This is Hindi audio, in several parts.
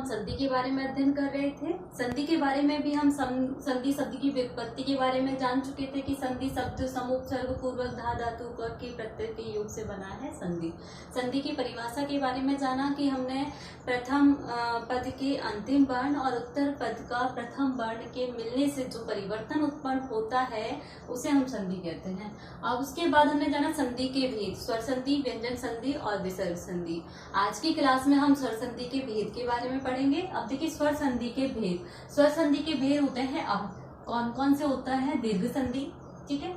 संधि के बारे में अध्ययन कर रहे थे। संधि के बारे में भी हम संधि शब्द की व्युत्पत्ति के बारे में जान चुके थे कि संधि शब्द समुपसर्ग पूर्वक धा धातु के प्रत्यय के योग से बना है संधि। संधि की परिभाषा के बारे में जाना कि हमने प्रथम पद के अंतिम वर्ण और उत्तर पद का प्रथम वर्ण के मिलने से जो परिवर्तन उत्पन्न होता है उसे हम संधि कहते हैं। अब उसके बाद हमने जाना संधि के भेद, स्वर संधि, व्यंजन संधि और विसर्ग संधि। आज की क्लास में हम स्वर संधि के भेद के बारे में पढ़ेंगे। अब देखिए स्वर संधि के भेद, स्वर संधि के भेद होते हैं अब कौन कौन से होता है, दीर्घ संधि, ठीक है,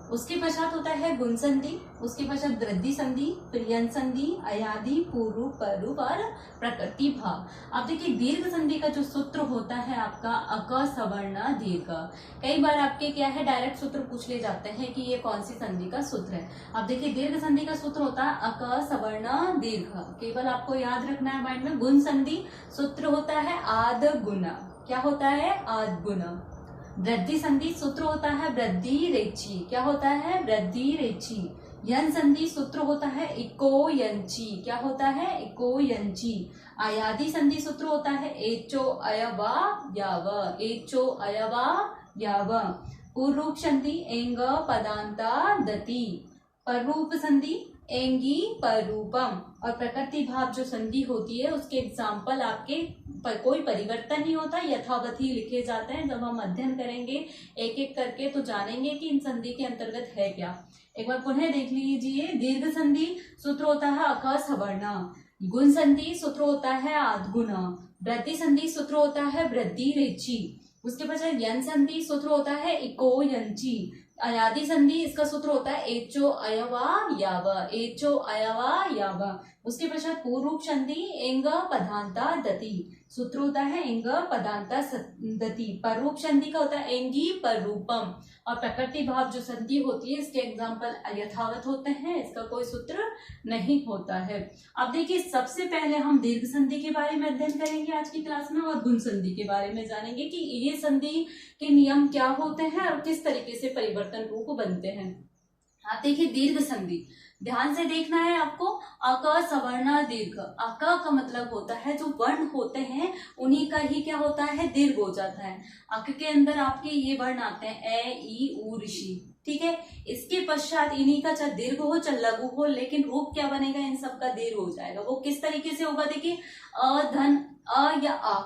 उसके पश्चात होता है गुण संधि, उसके पश्चात वृद्धि संधि, प्रियन संधि, अयादि, पूर्व, पररूप और प्रकृति भाव। अब देखिए दीर्घ संधि का जो सूत्र होता है आपका अक सवर्ण दीर्घ। कई बार आपके क्या है डायरेक्ट सूत्र पूछ ले जाते हैं कि ये कौन सी संधि का सूत्र है। अब देखिए दीर्घ संधि का सूत्र होता है अक सवर्ण दीर्घ, केवल आपको याद रखना है माइंड में। गुण संधि सूत्र होता है आद गुण, क्या होता है, आद गुण। वृद्धि संधि सूत्र होता है वृद्धि रेची, क्या होता है, वृद्धि रेची। यन संधि सूत्र होता है इको यंची, क्या होता है, इको यंची। अयादि संधि सूत्र होता है एचो अयवा याव, एचो अयवा याव। पूर्वरूप संधि एंग पदांता दति, पररूप संधि एंगी पररूपम। और प्रकृति भाव जो संधि होती है उसके एग्जाम्पल आपके कोई परिवर्तन नहीं होता, यथावत ही लिखे जाते हैं। जब हम अध्ययन करेंगे एक एक करके तो जानेंगे कि इन संधि के अंतर्गत है क्या। एक बार पुनः देख लीजिए। दीर्घ संधि सूत्र होता है अक सवर्ण, गुण संधि सूत्र होता है आदगुण, वृद्धि संधि सूत्र होता है वृद्धि रेची, उसके पश्चात यन संधि सूत्र होता है इको यंची। अयादि संधि इसका सूत्र होता है एचो अयवा याव, एचो अयवा याव। उसके पश्चात पूर्वरूप संधि एंग पदांता दति, सूत्र होता है एंग पदांता दति। पररूप संधि का होता है एंगी पररूपम। और प्रकृति भाव जो संधि होती है इसके एग्जाम्पल यथावत होते हैं, इसका कोई सूत्र नहीं होता है। अब देखिए सबसे पहले हम दीर्घ संधि के बारे में अध्ययन करेंगे आज की क्लास में, और गुण संधि के बारे में जानेंगे कि ये संधि के नियम क्या होते हैं और किस तरीके से परिवर्तन रूप बनते हैं। हाँ देखिए दीर्घ संधि, ध्यान से देखना है आपको। अक सवर्ण दीर्घ, अक का मतलब होता है जो वर्ण होते हैं उन्हीं का ही क्या होता है, दीर्घ हो जाता है। अक के अंदर आपके ये वर्ण आते हैं ए ई उ ऋषि, ठीक है। इसके पश्चात इन्हीं का चाहे दीर्घ हो चाहे लघु हो, लेकिन रूप क्या बनेगा, इन सब का दीर्घ हो जाएगा। वो किस तरीके से होगा, देखिए अ धन अ या आ,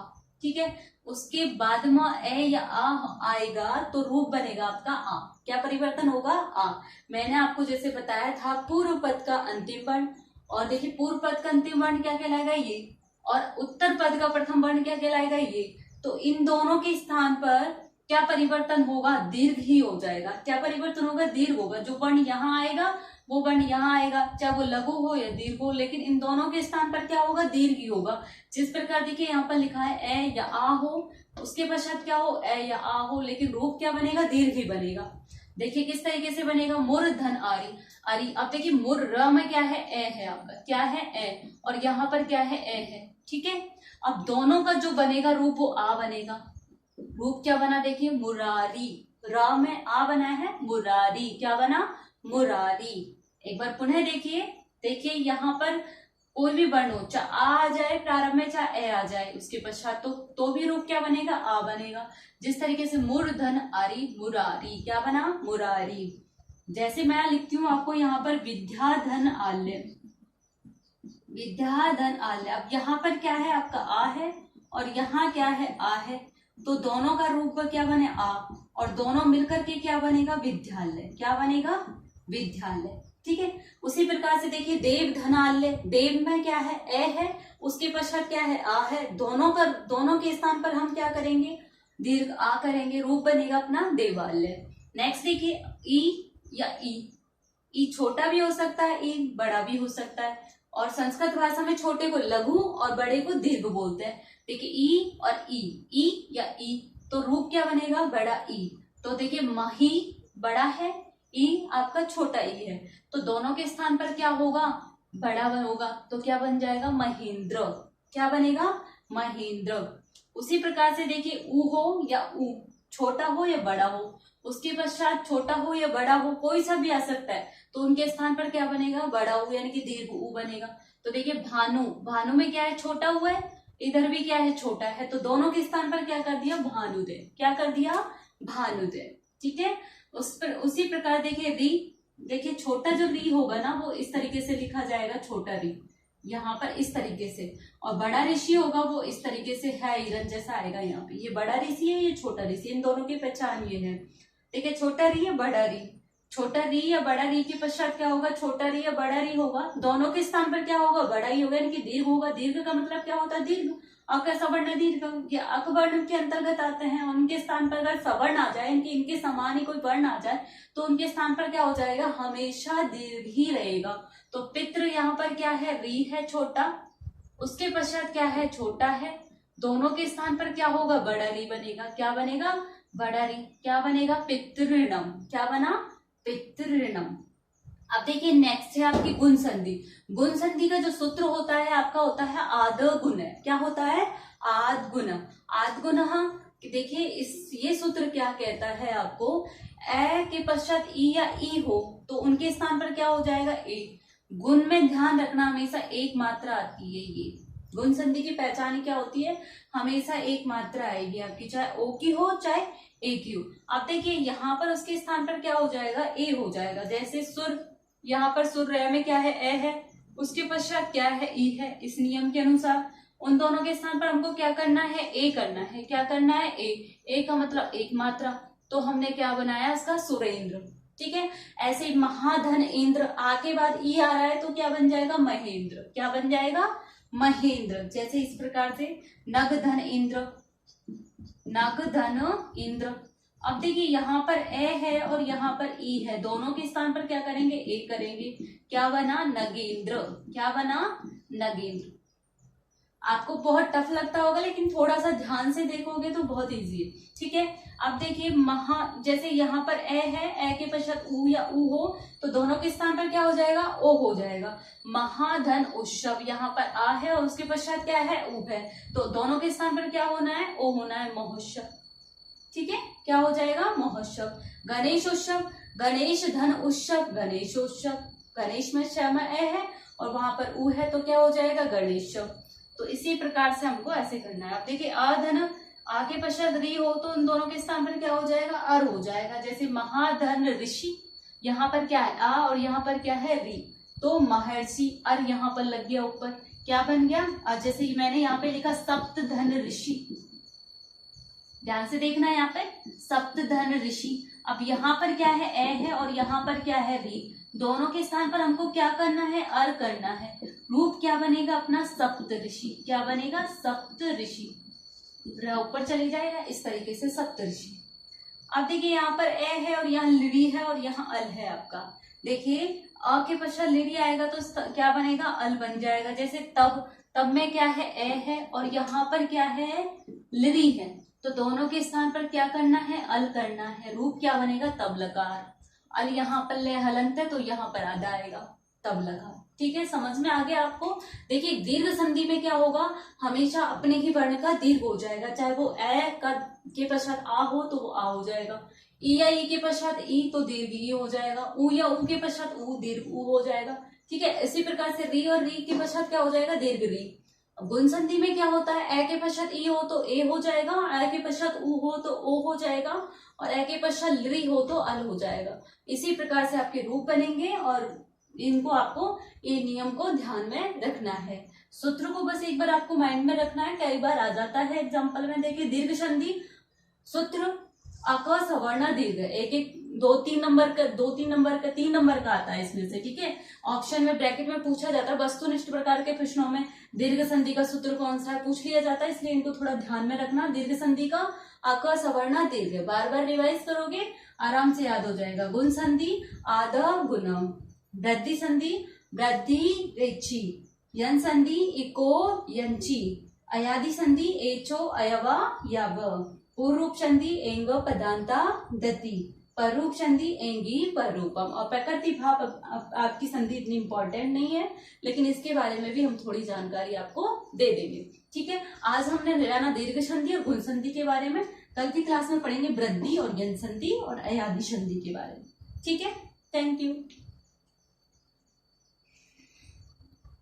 ठीक है, उसके बाद में ए या आ आएगा तो रूप बनेगा आपका आ। क्या परिवर्तन होगा, आ। मैंने आपको जैसे बताया था पूर्व पद का अंतिम वर्ण, और देखिए पूर्व पद का अंतिम वर्ण क्या कहलाएगा, ये, और उत्तर पद का प्रथम वर्ण क्या कहलाएगा, ये। तो इन दोनों के स्थान पर क्या परिवर्तन होगा, दीर्घ ही हो जाएगा। क्या परिवर्तन होगा, दीर्घ होगा। जो वर्ण यहाँ आएगा वो वर्ण यहाँ आएगा, चाहे वो लघु हो या दीर्घ हो, लेकिन इन दोनों के स्थान पर क्या होगा, दीर्घ ही होगा। जिस प्रकार देखिए यहाँ पर लिखा है ए या आ हो, उसके पश्चात क्या हो, ए या आ हो, लेकिन रूप क्या बनेगा, दीर्घ ही बनेगा। देखिए किस तरीके से बनेगा, मुर धन आरी आरी। अब देखिए मुर र में क्या है, ए है आपका, क्या है, ए, और यहाँ पर क्या है, ए है, ठीक है। अब दोनों का जो बनेगा रूप वो आ बनेगा। रूप क्या बना, देखिए मुरारी, र में आ बना है, मुरारी, क्या बना, मुरारी। एक बार पुनः देखिए यहाँ पर कोई भी वर्ण हो, चाहे आ जाए प्रारंभ में चाहे ए आ जाए उसके पश्चात, तो भी रूप क्या बनेगा, आ बनेगा। जिस तरीके से मूर्धन आरी मुरारी, क्या बना, मुरारी। जैसे मैं लिखती हूँ आपको यहाँ पर विद्याधन आल्य, विद्याधन आल्य। अब यहाँ पर क्या है आपका आ है और यहाँ क्या है, आ है, तो दोनों का रूप क्या बने, आ, और दोनों मिलकर के क्या बनेगा, विद्यालय, क्या बनेगा, विद्यालय, ठीक है। उसी प्रकार से देखिए देव धनाल्य, देव में क्या है, ए है, उसके पश्चात क्या है, आ है, दोनों के स्थान पर हम क्या करेंगे, दीर्घ आ करेंगे, रूप बनेगा अपना देवालय। नेक्स्ट देखिए ई या ई छोटा भी हो सकता है, ई बड़ा भी हो सकता है, और संस्कृत भाषा में छोटे को लघु और बड़े को दीर्घ बोलते हैं। देखिए ई और ई या ई, तो रूप क्या बनेगा, बड़ा ई। तो देखिए मही बड़ा है, ई आपका छोटा ई है, तो दोनों के स्थान पर क्या होगा, बड़ा होगा, तो क्या बन जाएगा, महेंद्र, क्या बनेगा, महेंद्र। उसी प्रकार से देखिए ऊ हो या ऊ, छोटा हो या बड़ा हो, उसके पश्चात छोटा हो या बड़ा हो कोई सा भी आ सकता है, तो उनके स्थान पर क्या बनेगा, बड़ा ऊ यानी कि दीर्घ ऊ बनेगा। तो देखिए भानु, भानु में क्या है, छोटा ऊ है, इधर भी क्या है, छोटा है, तो दोनों के स्थान पर क्या कर दिया, भानुदय। क्या कर दिया, भानुदय। ठीक है, उस पर उसी प्रकार देखिए री, देखिए छोटा जो री होगा ना वो इस तरीके से लिखा जाएगा, छोटा री यहाँ पर इस तरीके से, और बड़ा ऋषि होगा वो इस तरीके से है इरन जैसा आएगा यहाँ पे। ये बड़ा ऋषि है, ये छोटा ऋषि, इन दोनों की पहचान ये है। देखिए छोटा री या बड़ा री, छोटा री या बड़ा री के पश्चात क्या होगा, छोटा री या बड़ा री होगा, दोनों के स्थान पर क्या होगा, बड़ा ही होगा, यानी कि दीर्घ होगा। दीर्घ का मतलब क्या होता है, दीर्घ। अक सवर्ण दीर्घ, ये अक वर्ण के अंतर्गत आते हैं। उनके स्थान पर अगर सवर्ण आ जाए, इनके समान ही कोई वर्ण आ जाए, तो उनके स्थान पर क्या हो जाएगा, हमेशा दीर्घ ही रहेगा। तो पितृ यहाँ पर क्या है, री है छोटा, उसके पश्चात क्या है, छोटा है, दोनों के स्थान पर क्या होगा, बड़ा री बनेगा। क्या बनेगा, बड़ा री। क्या बनेगा, पितृणम। क्या बना, पितृणम। अब देखिए नेक्स्ट है आपकी गुण संधि। गुण संधि का जो सूत्र होता है आपका होता है आद गुण। क्या होता है, आद गुण। आद गुण, देखिए ये सूत्र क्या कहता है आपको, ए के पश्चात ई या ई हो तो उनके स्थान पर क्या हो जाएगा, ए। गुण में ध्यान रखना, हमेशा एक मात्रा आती है। ये गुण संधि की पहचान क्या होती है, हमेशा एक मात्रा आएगी आपकी, चाहे ओ की हो चाहे ए की हो। अब देखिए यहाँ पर उसके स्थान पर क्या हो जाएगा, ए हो जाएगा। जैसे सुर, यहाँ पर सुर रे में क्या है, ए है, उसके पश्चात क्या है, ई है। इस नियम के अनुसार उन दोनों के स्थान पर हमको क्या करना है, ए करना है। क्या करना है, ए का मतलब एक मात्रा, तो हमने क्या बनाया इसका, सुरेंद्र। ठीक है, ऐसे महाधन इंद्र, आ के बाद ई आ रहा है तो क्या बन जाएगा, महेंद्र। क्या बन जाएगा, महेंद्र। जैसे इस प्रकार से नग धन इंद्र, नग धन इंद्र। अब देखिए यहाँ पर ए है और यहाँ पर ई है, दोनों के स्थान पर क्या करेंगे, ए करेंगे। क्या बना, नगेंद्र। क्या बना, नगेंद्र। आपको बहुत टफ लगता होगा लेकिन थोड़ा सा ध्यान से देखोगे तो बहुत इजी है। ठीक है, अब देखिए जैसे यहाँ पर ए है, ए के पश्चात ऊ या ऊ हो तो दोनों के स्थान पर क्या हो जाएगा, ओ हो जाएगा। महाधन उत्सव, यहाँ पर आ है और उसके पश्चात क्या है, ऊ है, तो दोनों के स्थान पर क्या होना है, ओ होना है, महोत्सव। ठीक है, क्या हो जाएगा, महोत्सव। गणेश उत्सव, गणेश धन उत्सव, गणेशोत्सव। गणेश में श्याम ए है और वहां पर ऊ है तो क्या हो जाएगा, गणेशव। तो इसी प्रकार से हमको ऐसे करना है। अब देखिए अधन, आ के पश्चात री हो तो उन दोनों के स्थान पर क्या हो जाएगा, अर हो जाएगा। जैसे महाधन ऋषि, यहाँ पर क्या है, आ और यहाँ पर क्या है, री, तो महर्षि, अर यहाँ पर लग गया ऊपर, क्या बन गया, और जैसे मैंने यहाँ पे लिखा सप्त धन ऋषि, ध्यान से देखना है यहाँ पे, सप्त धन ऋषि। अब यहाँ पर क्या है, ए है और यहाँ पर क्या है, री, दोनों के स्थान पर हमको क्या करना है, अर करना है। रूप क्या बनेगा अपना, सप्त ऋषि। क्या बनेगा, सप्त ऋषि। ऊपर चले जाएगा इस तरीके से, सप्त ऋषि। अब देखिए यहाँ पर ए है और यहाँ लिरी है और यहाँ अल है आपका। देखिए अ के पश्चात लिरी आएगा तो क्या बनेगा, अल बन जाएगा। जैसे तब में क्या है, ए है और यहाँ पर क्या है, लिरी है, तो दोनों के स्थान पर क्या करना है, अल करना है। रूप क्या बनेगा, तब लकार। अल यहाँ पर ले हलंत है तो यहाँ पर आधा आएगा, तब लकार। ठीक है, समझ में आ गया आपको। देखिए दीर्घ संधि में क्या होगा, हमेशा अपने ही वर्ण का दीर्घ हो जाएगा, चाहे वो ए का के पश्चात आ हो तो वो आ हो जाएगा, ई या ई के पश्चात ई तो दीर्घ ई हो जाएगा, ऊ या ऊ के पश्चात ऊ दीर्घ ऊ हो जाएगा। ठीक है, इसी प्रकार से री और री के पश्चात क्या हो जाएगा, दीर्घ री। गुण संधि में क्या होता है, ए के पश्चात ई हो तो ए हो जाएगा, ए के पश्चात ऊ हो तो ओ हो जाएगा, और ए के पश्चात ली हो तो अल हो जाएगा। इसी प्रकार से आपके रूप बनेंगे और इनको आपको ये नियम को ध्यान में रखना है। सूत्र को बस एक बार आपको माइंड में रखना है, कई बार आ जाता है एग्जाम्पल में। देखिए दीर्घ संधि सूत्र अक सवर्ण दीर्घ, एक एक 2-3 नंबर का 3 नंबर का आता है इसमें से। ठीक है, ऑप्शन में ब्रैकेट में पूछा जाता है, वस्तुनिष्ठ प्रकार के प्रश्नों में दीर्घ संधि का सूत्र कौन सा है पूछ लिया जाता है, इसलिए इनको थोड़ा ध्यान में रखना। दीर्घ संधि का अक सवर्ण दीर्घ, बार बार रिवाइज करोगे आराम से याद हो जाएगा। गुण संधि आद गुणम, वृद्धि संधि वृद्धि रेची, यन संधि इको यंची, अयादि संधि एचो अयवा याव, पूर्वरूप संधि एंग पदांता दति, पररूप संधि एंगी पररूपम। और प्रकृति भाव आपकी संधि इतनी इंपॉर्टेंट नहीं है, लेकिन इसके बारे में भी हम थोड़ी जानकारी आपको दे देंगे। ठीक है, आज हमने जाना दीर्घ संधि और गुण संधि के बारे में, कल की क्लास में पढ़ेंगे वृद्धि और यन संधि और अयादि संधि के बारे में। ठीक है, थैंक यू।